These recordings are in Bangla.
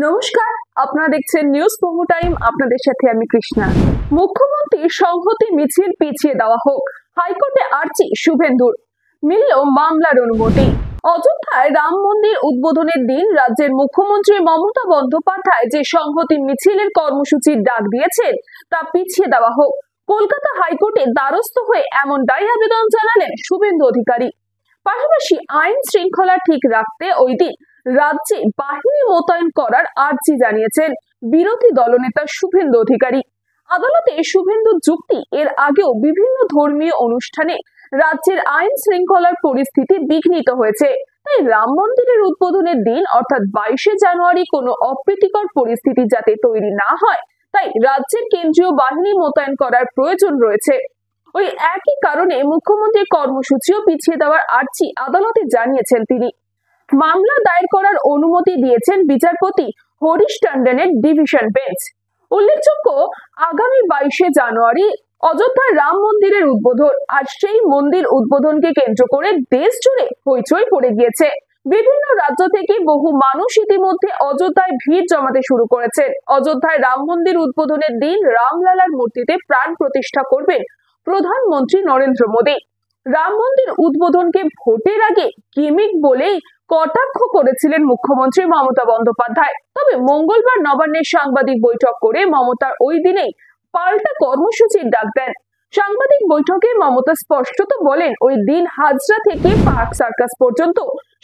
নমস্কার, আপনারা দেখছেন নিউজ পোমো টাইম। আপনাদের সাথে আমি কৃষ্ণা। মুখ্যমন্ত্রীর সংহতি মিছিল পিছিয়ে দেওয়া হোক, হাইকোর্টে আর্জি শুভেন্দুর। মিলল মামলার অনুমতি। অযোধ্যায় রাম মন্দির উদ্বোধনের দিন রাজ্যের মুখ্যমন্ত্রী মমতা বন্দ্যোপাধ্যায় যে সংহতি মিছিলের কর্মসূচির ডাক দিয়েছেন তা পিছিয়ে দেওয়া হোক। কলকাতা হাইকোর্টে দ্বারস্থ হয়ে এমনটাই আবেদন জানালেন শুভেন্দু অধিকারী। পাশাপাশি আইন শৃঙ্খলা ঠিক রাখতে ওই দিন রাজ্যে বাহিনী মোতায়েন করার আর্জি জানিয়েছেন বিরোধী দলনেতা শুভেন্দু অধিকারী। আদালতে শুভেন্দুর যুক্তি, এর আগেও বিভিন্ন ধর্মীয় অনুষ্ঠানে রাজ্যের আইন শৃঙ্খলার পরিস্থিতি বিঘ্নিত হয়েছে, তাই রাম মন্দিরের উদ্বোধনের দিন অর্থাৎ 22শে জানুয়ারি কোনো অপ্রীতিকর পরিস্থিতি যাতে তৈরি না হয়, তাই রাজ্যের কেন্দ্রীয় বাহিনী মোতায়েন করার প্রয়োজন রয়েছে। ওই একই কারণে মুখ্যমন্ত্রীর কর্মসূচিও পিছিয়ে দেওয়ার আর্জি আদালতে জানিয়েছেন তিনি। মামলা দায়ের করার অনুমতি দিয়েছেন বিচারপতি হরিশ টন্ডনের ডিভিশন বেঞ্চ। উল্লেখযোগ্য, আগামী 22শে জানুয়ারি অযোধ্যার রাম মন্দিরের উদ্বোধন, আর সেই মন্দির উদ্বোধনকে কেন্দ্র করে দেশ জুড়ে হইচই পড়ে গিয়েছে। বিভিন্ন রাজ্য থেকে বহু মানুষ ইতিমধ্যে অযোধ্যায় ভিড় জমাতে শুরু করেছেন। অযোধ্যায় রাম মন্দির উদ্বোধনের দিন রামলালার মূর্তিতে প্রাণ প্রতিষ্ঠা করবেন প্রধানমন্ত্রী নরেন্দ্র মোদী। রাম মন্দির উদ্বোধনকে ভোটের আগে গিমিক বলেই কটাক্ষ করেছিলেন মুখ্যমন্ত্রী মমতা বন্দ্যোপাধ্যায়। তবে মঙ্গলবার নবান্নের সাংবাদিক বৈঠক করে মমতার ওই দিনেই পাল্টা কর্মসূচির ডাক দেন। সাংবাদিক বৈঠকে মমতা স্পষ্টত বলেন, ওই দিন হাজরা থেকে পার্ক সার্কাস পর্যন্ত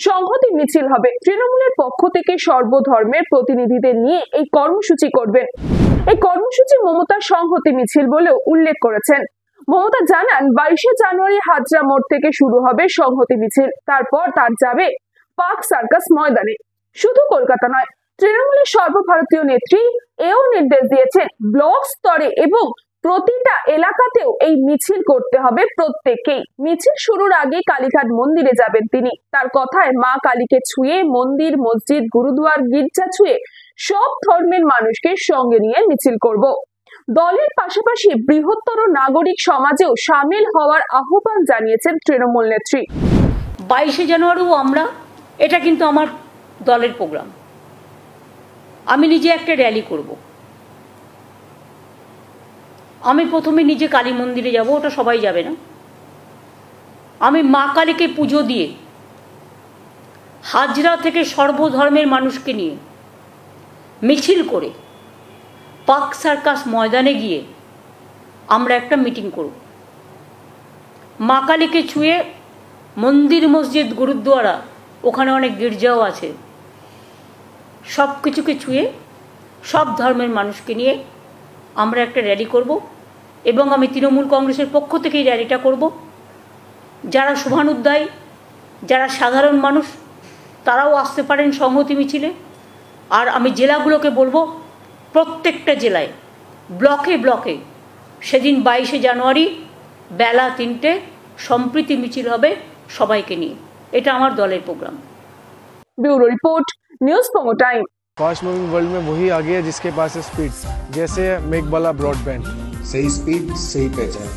সংহতি মিছিল হবে। তৃণমূলের পক্ষ থেকে সর্বধর্মের প্রতিনিধিদের নিয়ে এই কর্মসূচি করবেন। এই কর্মসূচি মমতার সংহতি মিছিল বলেও উল্লেখ করেছেন। মমতা জানান, 22শে জানুয়ারি হাজরা মোড় থেকে শুরু হবে সংহতি মিছিল, তারপর তার যাবে পার্ক সার্কাস ময়দানে। শুধু কলকাতা নয়, তৃণমূলের সর্বভারতীয় নেত্রী এও নির্দেশ দিয়েছেন, ব্লক স্তরে এবং প্রতিটা এলাকাতেও এই মিছিল করতে হবে প্রত্যেককেই। মিছিল শুরুর আগে কালীঘাট মন্দিরে যাবেন তিনি। তার কথায়, মা কালীকে ছুঁয়ে মন্দির, মসজিদ, গুরুদুয়ার, গির্জা ছুঁয়ে সব ধর্মের মানুষকে সঙ্গে নিয়ে মিছিল করব। দলের পাশাপাশি বৃহত্তর নাগরিক সমাজেও সামিল হওয়ার আহ্বান জানিয়েছেন তৃণমূল নেত্রী। 22শে জানুয়ারিও আমরা, এটা কিন্তু আমার দলের প্রোগ্রাম। আমি নিজে একটা র্যালি করব। আমি প্রথমে নিজে কালী মন্দিরে যাব, ওটা সবাই যাবে না। আমি মা কালীকে পুজো দিয়ে হাজরা থেকে সর্বধর্মের মানুষকে নিয়ে মিছিল করে পার্ক সার্কাস ময়দানে গিয়ে আমরা একটা মিটিং করব। মা কালীকে ছুঁয়ে মন্দির, মসজিদ, গুরুদ্বারা, ওখানে অনেক গির্জাও আছে, সব কিছুকে ছুঁয়ে সব ধর্মের মানুষকে নিয়ে আমরা একটা র্যালি করব। এবং আমি তৃণমূল কংগ্রেসের পক্ষ থেকে এই র্যালিটা করব। যারা শুভানুধ্যায়ী, যারা সাধারণ মানুষ, তারাও আসতে পারেন সংহতি মিছিলে। আর আমি জেলাগুলোকে বলবো, প্রত্যেকটা জেলায় ব্লকে ব্লকে সেদিন 22শে জানুয়ারি বেলা 3টে সম্প্রীতি মিছিল হবে সবাইকে নিয়ে। এটা আমার দলের প্রোগ্রাম। ब्यूरो रिपोर्ट, न्यूज पोमो टाइम। फास्ट मूविंग वर्ल्ड में वही आगे है जिसके पास है स्पीड, जैसे मेघबाला ब्रॉडबैंड। सही स्पीड, सही पहचान।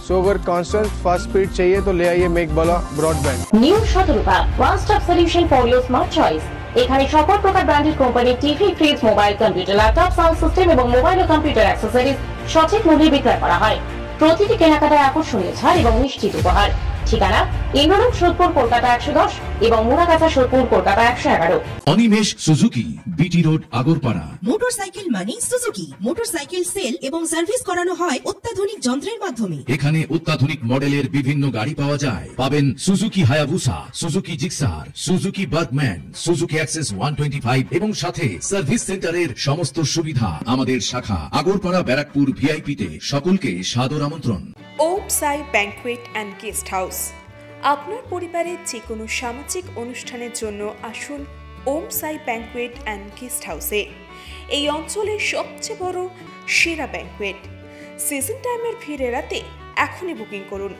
सो अगर कांस्टेंट फास्ट स्पीड चाहिए तो ले आइए Meghbala broadband. New Shatarupa one stop solution for your smart choice. এখানে সকল প্রকার ব্র্যান্ডেড কোম্পানির TV, fridge, mobile, computer, laptop, sound system এবং মোবাইল ও কম্পিউটার অ্যাক্সেসরিজ সঠিক মূল্যে বিক্রয় করা হয়। প্রতিটি কেনাকাটায় আকর্ষণীয় ছাড় এবং নিশ্চিত উপহার। ঠিকানা ইন্দ্রলোক, সোদপুর, কলকাতা 110 এবং Murakacha, Sodepur, Kolkata 111। Animesh Suzuki, BT road, Agarpara. Motorcycle মানে সুজুকি। মোটরসাইকেল সেল এবং সার্ভিস করানো হয় অত্যাধুনিক যন্ত্রের মাধ্যমে। এখানে অত্যাধুনিক মডেলের বিভিন্ন গাড়ি পাওয়া যায়। পাবেন Suzuki Hayabusa, Suzuki Gixxer, Suzuki Bergman, Suzuki access 125 এবং সাথে সার্ভিস সেন্টারের সমস্ত সুবিধা। আমাদের শাখা আগরপাড়া, ব্যারাকপুর ভিআইপি তে। সকলকে সাদর আমন্ত্রণ। ওম সাই ব্যাংকুয়েট অ্যান্ড গেস্ট হাউস। আপনার পরিবারের যে কোনো সামাজিক অনুষ্ঠানের জন্য আসুন ওম সাই ব্যাংকুয়েট অ্যান্ড গেস্ট হাউসে। এই অঞ্চলের সবচেয়ে বড় সেরা ব্যাংকুয়েট। সিজন টাইমের ভিড় এড়াতে এখনই বুকিং করুন।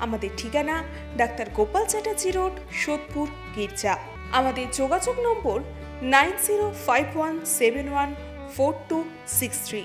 আমাদের ঠিকানা ডাক্তার গোপাল চ্যাটার্জি রোড, সোদপুর, গির্জা। আমাদের যোগাযোগ নম্বর 9051714263।